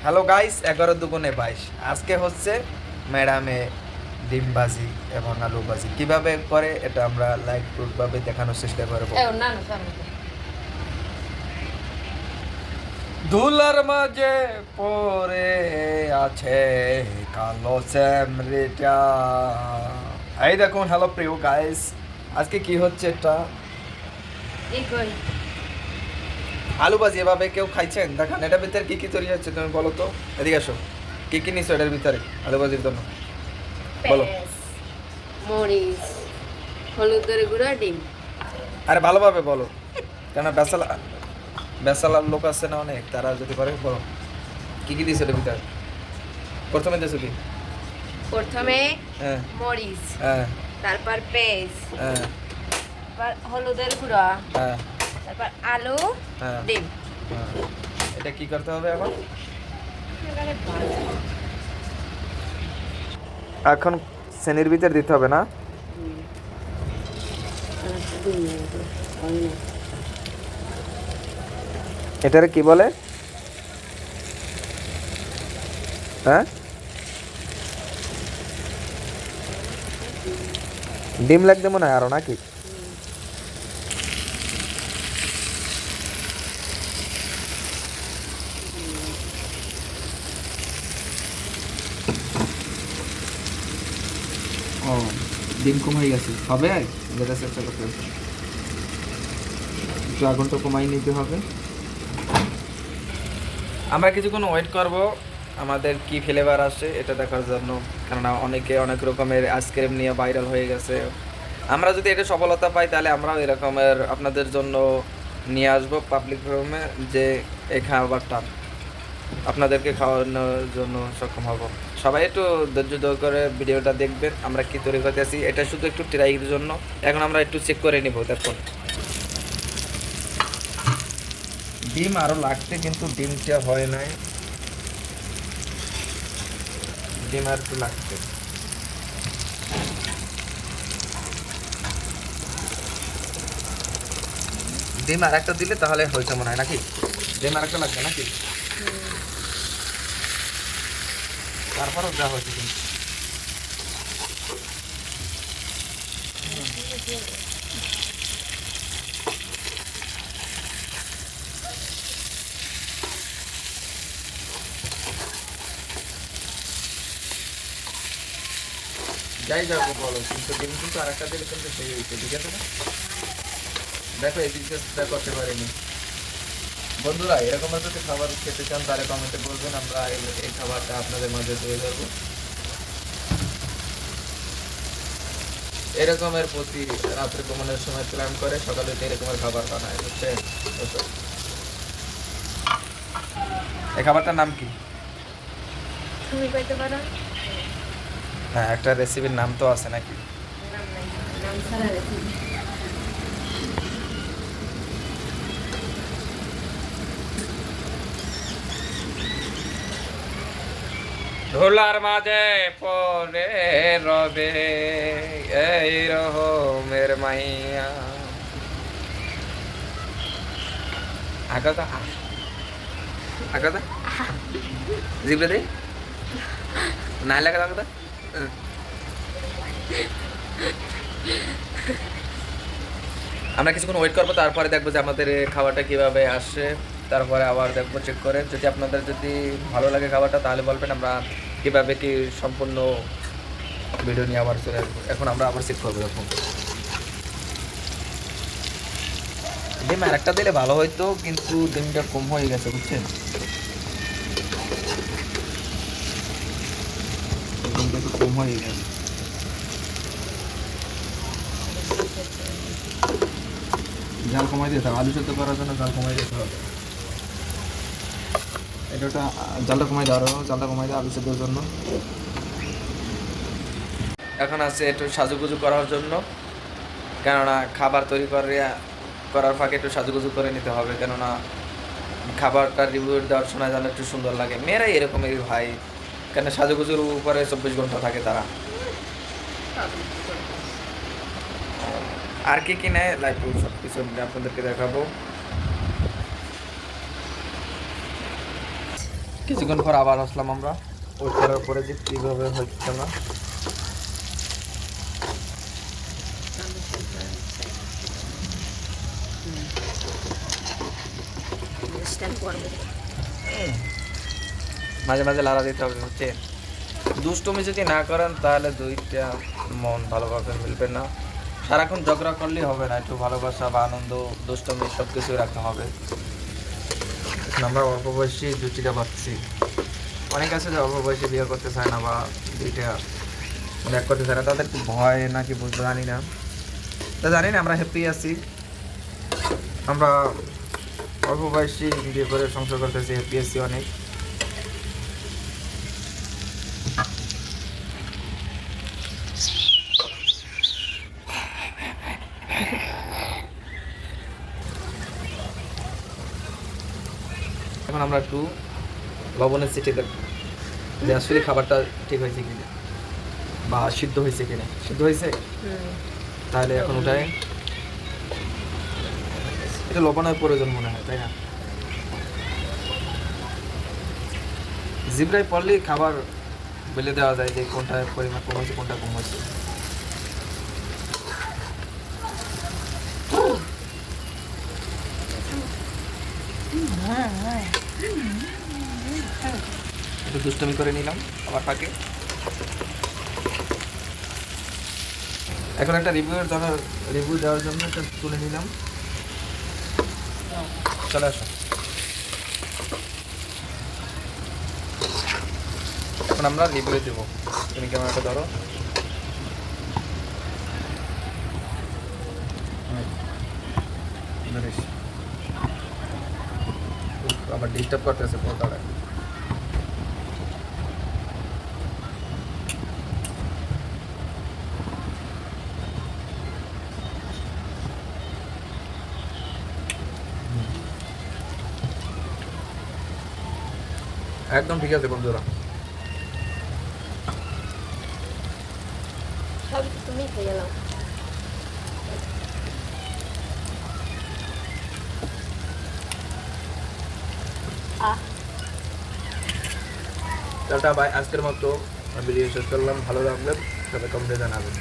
Hello guys, 11 × 2 = 22। আজকে হচ্ছে ম্যাডামে ডিম ভাজি এবং আলু ভাজি কিভাবে করে এটা আমরা লাইভ ভাবে দেখানোর চেষ্টা করব। না না সামনে ধুলার মাঝে পড়ে আছে কালো চ্যামড়িটা। এই দেখুন, হ্যালো প্রিয় গাইস, আজকে কি হচ্ছে এটা এই কই আলু ভাজি। এভাবে কেউ খাইছেন? দেখান এটার ভিতরে কি কি তৈরি হচ্ছে, তুমি বলো তো। এদিকে আসো, কি কি নিছো এটার ভিতরে আলু ভাজির জন্য বলো। পেঁয়াজ মরিচ হলুদের গুঁড়া ডিম আরে ভালোভাবে বলো, কেন বেসালার লোক আছে না অনেক, তারা যদি পারে বলো কি কি দিয়েছে এটার ভিতরে। প্রথমে দিয়েছো কি? প্রথমে হ্যাঁ মরিচ, হ্যাঁ তারপর পেঁয়াজ, হ্যাঁ তারপর হলুদের গুঁড়া, হ্যাঁ তারপর আলু, হ্যাঁ ডিম। হ্যাঁ। এটা কি করতে হবে এখন? এখন শ্রেণীর ভিতর দিতে হবে না? এটারে কি বলে? হ্যাঁ, ডিম লাগবে মনে হয় আরো, নাকি? ও, ডিম কম হয়ে গেছে, হবে যেটা চেষ্টা করতে হবে, একটু আগুনটা কমাই নিতে হবে। আমরা কিছুক্ষণ ওয়েট করব আমাদের কি ফ্লেভার আসে এটা দেখার জন্য, কেননা অনেকে অনেক রকমের আইসক্রিম নিয়ে ভাইরাল হয়ে গেছে। আমরা যদি এটা সফলতা পাই তাহলে আমরাও এরকমের আপনাদের জন্য নিয়ে আসবো পাবলিক ফোরামে, যে এই খাবারটা আপনাদেরকে খাওয়ানোর জন্য সক্ষম হব। সবাই একটু ধৈর্য ধরে করে ভিডিওটা দেখবেন, আমরা কি তৈরি করতেছি। এটা শুধু একটু ট্রাইয়ের জন্য। এখন আমরা একটু চেক করে নিব। দেখুন, ডিম আরও লাগছে কিন্তু ডিমটা হয় নাই, ডিম আর একটু লাগছে। ডিম আর একটা দিলে তাহলে হয়েছে মনে হয়, নাকি? ডিম আর একটা লাগবে নাকি? তারপরও যা হয়েছে কিন্তু যাই যাবো বলো, কিন্তু ডিম কিন্তু আর একটা দিলে কিন্তু সেই হয়েছে, ঠিক আছে না? দেখো এই দিকটা করতে পারিনি। বন্ধুরা, এরকম যদি খাবার খেতে চান তাহলে কমেন্টে বলবেন, আমরা এই খাবারটা আপনাদের মাঝে তুলে ধরবো। এরকমের প্রতি রাত্রে ভ্রমণের সময় প্ল্যান করে সকালে তো এরকমের খাবার বানায়, বুঝছেন? ওসব। এই খাবারটার নাম কি? তুমি কইতে পারো? হ্যাঁ, একটা রেসিপির নাম তো আছে নাকি? নাম নাই, নাম ছাড়া রেসিপি। ধুলার মাঝে পরে রবে এই রহমের মাইয়া। আগা আগা জিবলে দে না লাগা লাগা। আমরা কিছুক্ষণ ওয়েট করবো, তারপরে দেখবো যে আমাদের খাবারটা কিভাবে আসে। তারপরে আবার দেখবো চেক করে, যদি আপনাদের যদি ভালো লাগে খাবারটা তাহলে বলবেন, আমরা কীভাবে কি সম্পূর্ণ ভিডিও নিয়ে আবার চলে আসবো। এখন আমরা আবার চেক করবো। এখন ডিম আর একটা দিলে ভালো হইতো, কিন্তু ডিমটা কম হয়ে গেছে, বুঝছেন? ডিমটা একটু কম হয়ে গেছে। জাল কমাই দিতে হবে, আলু সেদ্ধ করার জন্য জাল কমাই দিতে হবে। এটা জালটা কমাই দেওয়ার জন্য, জালটা কমাই দেওয়া আলু সেদ্ধর জন্য। এখন আছে একটু সাজুগুজু করার জন্য, কেননা খাবার তৈরি করার ফাঁকে একটু সাজুগুজু করে নিতে হবে, কেননা খাবারটা রিভিউ দেওয়ার সময় যেন একটু সুন্দর লাগে। মেয়েরাই এরকমেরই ভাই, কেন সাজুগুজুর উপরে 24 ঘন্টা থাকে তারা। আর কি কি নেয় লাইভ সব কিছু আপনাদেরকে দেখাবো। কিছুক্ষণ পর আবার আসলাম আমরা ওয়েট করার পরে যে কীভাবে হচ্ছে না। মাঝে মাঝে লাড়া দিতে হবে হচ্ছে। দুষ্টুমি যদি না করেন তাহলে দুইটা মন ভালোভাবে মিলবে না। সারাক্ষণ ঝগড়া করলেই হবে না, একটু ভালোবাসা বা আনন্দ দুষ্টুমি সব কিছুই রাখতে হবে। এখন আমরা অল্প বয়সী জুটিটা পাচ্ছি। অনেক আছে যে অল্প বয়সে বিয়ে করতে চায় না বা দুইটা ব্যাক করতে চায় না, তাদের খুব ভয় নাকি বুঝতে জানি না। তা জানি না, আমরা হ্যাপি আছি। আমরা অল্প বয়সী বিয়ে করে সংসার করতেছি, হ্যাপি আছি অনেক। এখন আমরা একটু লবণের সিটি দেখব যে আসলে খাবারটা ঠিক হয়েছে কিনা বা সিদ্ধ হয়েছে কিনা। সিদ্ধ হয়েছে, তাহলে এখন ওটাই এটা লবণের প্রয়োজন মনে হয়, তাই না? জিব্রায় পড়লেই খাবার বলে দেওয়া যায় যে কোনটা পরিমাণ কম হয়েছে কোনটা কম হয়েছে। একটু দুষ্টমি করে নিলাম আবার পাকে। এখন একটা রিভিউ দেওয়ার জন্য একটা তুলে নিলাম। চলে আসো। এখন আমরা রিভিউ দেবো। তুমি ক্যামেরাটা ধরো। ধরিস। আবার ডিস্টার্ব করতেছে পর্দাটা। একদম ঠিক আছে বন্ধুরা। সব তুমি খেয়ে গেলাম। Tata bye. আজকের মতো ভিডিও শেষ করলাম। ভালো লাগলে সবাই কমেন্টে জানাবেন।